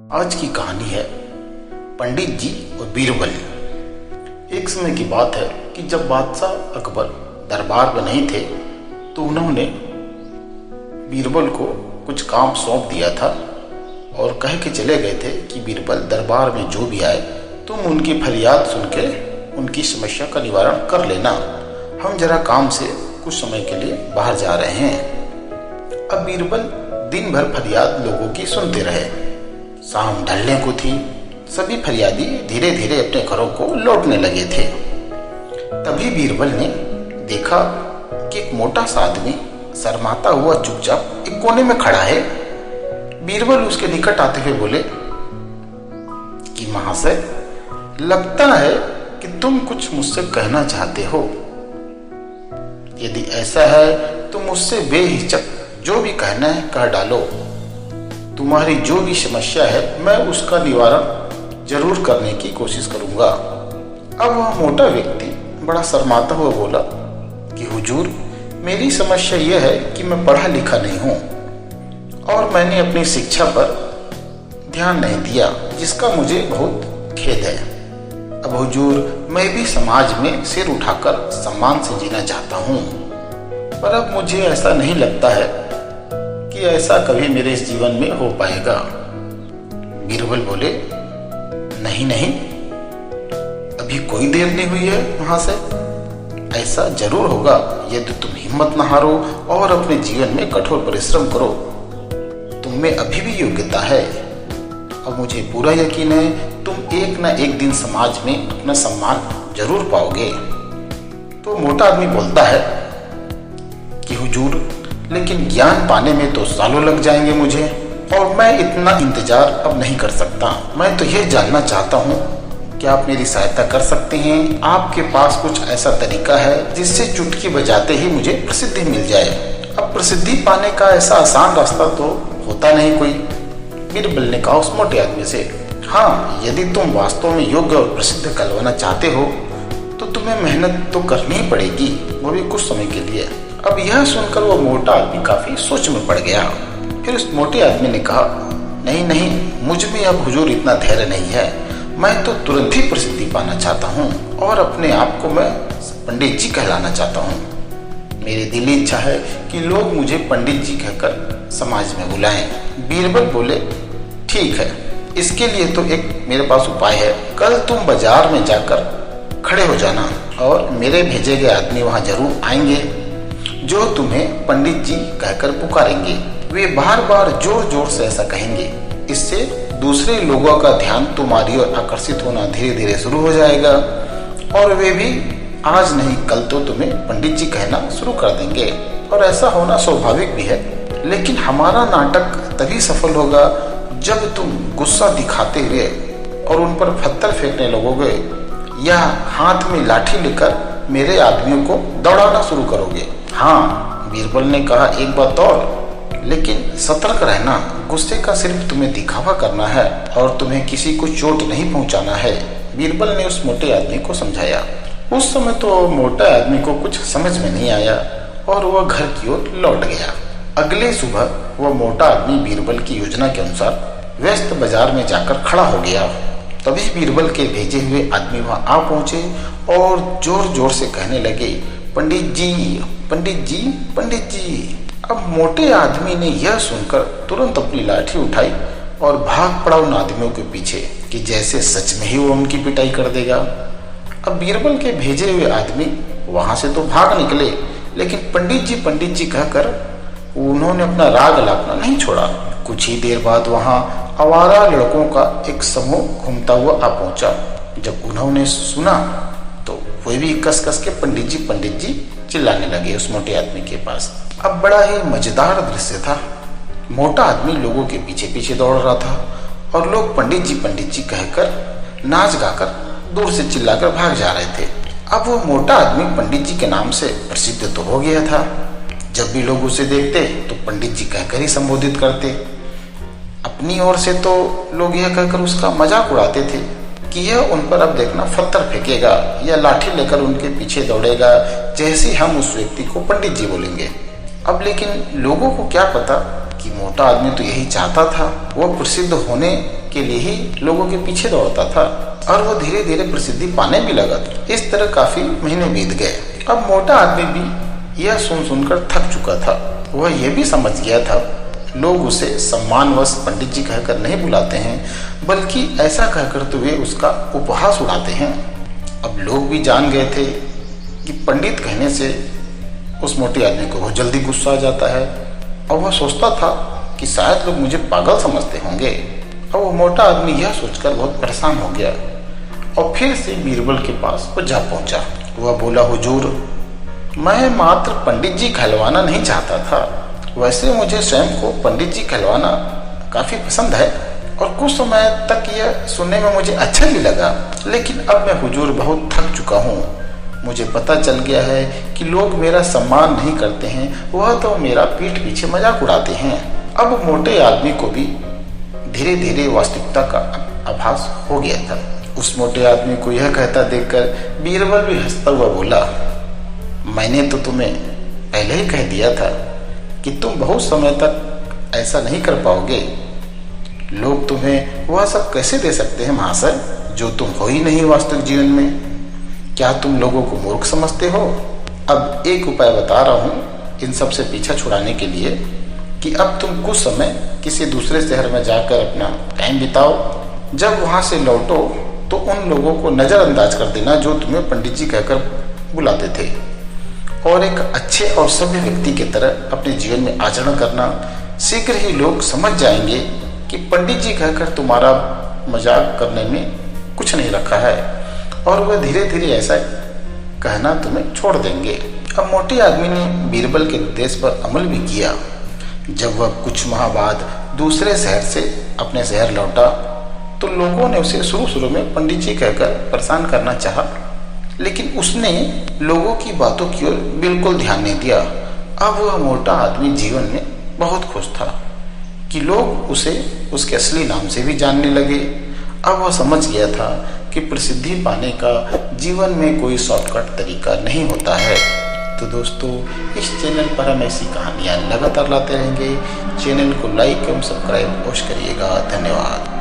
आज की कहानी है पंडित जी और बीरबल। एक समय की बात है कि जब बादशाह अकबर दरबार में नहीं थे तो उन्होंने बीरबल को कुछ काम सौंप दिया था और कह के चले गए थे कि बीरबल दरबार में जो भी आए तुम उनकी फरियाद सुन के उनकी समस्या का निवारण कर लेना। हम जरा काम से कुछ समय के लिए बाहर जा रहे हैं। अब बीरबल दिन भर फरियाद लोगों की सुनते रहे। शाम ढलने को थी, सभी फरियादी धीरे धीरे अपने घरों को लौटने लगे थे। तभी बीरबल ने देखा कि एक मोटा सा आदमी शर्माता हुआ चुपचाप एक कोने में खड़ा है। बीरबल उसके निकट आते हुए बोले कि महाशय, लगता है कि तुम कुछ मुझसे कहना चाहते हो। यदि ऐसा है तो मुझसे बेहिचक जो भी कहना है कह डालो। तुम्हारी जो भी समस्या है मैं उसका निवारण जरूर करने की कोशिश करूंगा। अब वह मोटा व्यक्ति बड़ा शर्माता हुआ बोला कि हुजूर, मेरी समस्या यह है कि मैं पढ़ा लिखा नहीं हूँ और मैंने अपनी शिक्षा पर ध्यान नहीं दिया, जिसका मुझे बहुत खेद है। अब हुजूर, मैं भी समाज में सिर उठाकर सम्मान से जीना चाहता हूँ, पर अब मुझे ऐसा नहीं लगता है कि ऐसा कभी मेरे इस जीवन में हो पाएगा। बीरबल बोले, नहीं नहीं, अभी कोई देर नहीं हुई है महाशय। ऐसा जरूर होगा यदि तुम हिम्मत न हारो और अपने जीवन में कठोर परिश्रम करो। तुम में अभी भी योग्यता है। अब मुझे पूरा यकीन है तुम एक न एक दिन समाज में अपना सम्मान जरूर पाओगे। तो मोटा आदमी बोलता है कि हुजूर, लेकिन ज्ञान पाने में तो सालों लग जाएंगे मुझे और मैं इतना इंतजार अब नहीं कर सकता। मैं तो यह जानना चाहता हूँ कि आप मेरी सहायता कर सकते हैं। आपके पास कुछ ऐसा तरीका है जिससे चुटकी बजाते ही मुझे प्रसिद्धि मिल जाए। अब प्रसिद्धि पाने का ऐसा आसान रास्ता तो होता नहीं कोई। बीरबल ने कहा उस मोटे आदमी से, हाँ, यदि तुम वास्तव में योग्य और प्रसिद्ध कहलवाना चाहते हो तो तुम्हें मेहनत तो करनी ही पड़ेगी, वो भी कुछ समय के लिए। अब यह सुनकर वो मोटा आदमी काफी सोच में पड़ गया। फिर उस मोटे आदमी ने कहा, नहीं नहीं, मुझ में अब हुजूर इतना धैर्य नहीं है। मैं तो तुरंत ही प्रसिद्धि पाना चाहता हूँ और अपने आप को मैं पंडित जी कहलाना चाहता हूँ। मेरी दिली इच्छा है कि लोग मुझे पंडित जी कहकर समाज में बुलाएं। बीरबल बोले, ठीक है, इसके लिए तो एक मेरे पास उपाय है। कल तुम बाजार में जाकर खड़े हो जाना और मेरे भेजे गए आदमी वहां जरूर आएंगे जो तुम्हें पंडित जी कहकर पुकारेंगे। वे बार बार जोर जोर से ऐसा कहेंगे। इससे दूसरे लोगों का ध्यान तुम्हारी ओर आकर्षित होना धीरे धीरे शुरू हो जाएगा और वे भी आज नहीं कल तो तुम्हें पंडित जी कहना शुरू कर देंगे। और ऐसा होना स्वाभाविक भी है, लेकिन हमारा नाटक तभी सफल होगा जब तुम गुस्सा दिखाते हुए और उन पर पत्थर फेंकने लगोगे या हाथ में लाठी लेकर मेरे आदमियों को दौड़ाना शुरू करोगे। हाँ, बीरबल ने कहा, एक बात और, लेकिन सतर्क रहना। गुस्से का सिर्फ तुम्हें दिखावा करना है और तुम्हें किसी को चोट नहीं पहुंचाना है। बीरबल ने उस मोटे आदमी को समझाया। उस समय तो मोटा आदमी को कुछ समझ में नहीं आया और वह घर की ओर लौट गया। अगले सुबह वह मोटा आदमी बीरबल की योजना के अनुसार व्यस्त बाजार में जाकर खड़ा हो गया। तभी बीरबल के भेजे हुए आदमी वहां आ पहुंचे और जोर जोर से कहने लगे, पंडित जी, पंडित जी, पंडित जी। अब मोटे आदमी ने यह सुनकर तुरंत अपनी लाठी उठाई और भाग पड़ा उन आदमियों के पीछे कि जैसे सच में ही वो उनकी पिटाई कर देगा। अब बीरबल के भेजे हुए आदमी वहां से तो भाग निकले, लेकिन पंडित जी कहकर उन्होंने अपना राग लापना नहीं छोड़ा। कुछ ही देर बाद वहां आवारा लड़कों का एक समूह घूमता हुआ आ पहुंचा। जब उन्होंने सुना तो वे भी कस कस के पंडित जी चिल्लाने लगे उस मोटे आदमी के पास। अब बड़ा ही मजेदार दृश्य था। मोटा आदमी लोगों के पीछे पीछे दौड़ रहा था और लोग पंडित जी कहकर नाच गाकर दूर से चिल्लाकर भाग जा रहे थे। अब वो मोटा आदमी पंडित जी के नाम से प्रसिद्ध तो हो गया था। जब भी लोग उसे देखते तो पंडित जी कहकर ही संबोधित करते। अपनी ओर से तो लोग यह कहकर उसका मजाक उड़ाते थे कि यह उन पर अब देखना पत्थर फेंकेगा या लाठी लेकर उनके पीछे दौड़ेगा जैसे हम उस व्यक्ति को पंडित जी बोलेंगे। अब लेकिन लोगों को क्या पता कि मोटा आदमी तो यही चाहता था, वो प्रसिद्ध होने के लिए ही लोगों के पीछे दौड़ता था और वो धीरे धीरे प्रसिद्धि पाने भी लगा था। इस तरह काफी महीने बीत गए। अब मोटा आदमी भी यह सुनकर थक चुका था। वह यह भी समझ गया था लोग उसे सम्मानवश पंडित जी कहकर नहीं बुलाते हैं, बल्कि ऐसा कहकर तो वे उसका उपहास उड़ाते हैं। अब लोग भी जान गए थे कि पंडित कहने से उस मोटे आदमी को बहुत जल्दी गुस्सा आ जाता है और वह सोचता था कि शायद लोग मुझे पागल समझते होंगे। और वो मोटा आदमी यह सोचकर बहुत परेशान हो गया और फिर से बीरबल के पास वो जा पहुंचा। वह बोला, हुजूर, मैं मात्र पंडित जी कहलवाना नहीं चाहता था। वैसे मुझे स्वयं को पंडित जी कहलवाना काफी पसंद है और कुछ समय तक यह सुनने में मुझे अच्छा भी लगा, लेकिन अब मैं हुजूर बहुत थक चुका हूँ। मुझे पता चल गया है कि लोग मेरा सम्मान नहीं करते हैं, वह तो मेरा पीठ पीछे मजाक उड़ाते हैं। अब मोटे आदमी को भी धीरे धीरे वास्तविकता का आभास हो गया था। उस मोटे आदमी को यह कहता देखकर बीरबल भी हंसता हुआ बोला, मैंने तो तुम्हें पहले ही कह दिया था कि तुम बहुत समय तक ऐसा नहीं कर पाओगे। लोग तुम्हें वह सब कैसे दे सकते हैं महाशय, जो तुम हो ही नहीं वास्तविक जीवन में। क्या तुम लोगों को मूर्ख समझते हो? अब एक उपाय बता रहा हूँ इन सब से पीछा छुड़ाने के लिए कि अब तुम कुछ समय किसी दूसरे शहर में जाकर अपना टाइम बिताओ। जब वहाँ से लौटो तो उन लोगों को नज़रअंदाज कर देना जो तुम्हें पंडित जी कहकर बुलाते थे, और एक अच्छे और सभ्य व्यक्ति की तरह अपने जीवन में आचरण करना। शीघ्र ही लोग समझ जाएंगे कि पंडित जी कहकर तुम्हारा मजाक करने में कुछ नहीं रखा है, और वह धीरे धीरे ऐसा कहना तुम्हें छोड़ देंगे। अब मोटे आदमी ने बीरबल के निर्देश पर अमल भी किया। जब वह कुछ माह बाद दूसरे शहर से अपने शहर लौटा तो लोगों ने उसे शुरू में पंडित जी कहकर परेशान करना चाहा, लेकिन उसने लोगों की बातों की ओर बिल्कुल ध्यान नहीं दिया। अब वह मोटा आदमी जीवन में बहुत खुश था कि लोग उसे उसके असली नाम से भी जानने लगे। अब वह समझ गया था कि प्रसिद्धि पाने का जीवन में कोई शॉर्टकट तरीका नहीं होता है। तो दोस्तों, इस चैनल पर हम ऐसी कहानियाँ लगातार लाते रहेंगे। चैनल को लाइक एवं सब्सक्राइब अवश्य करिएगा। धन्यवाद।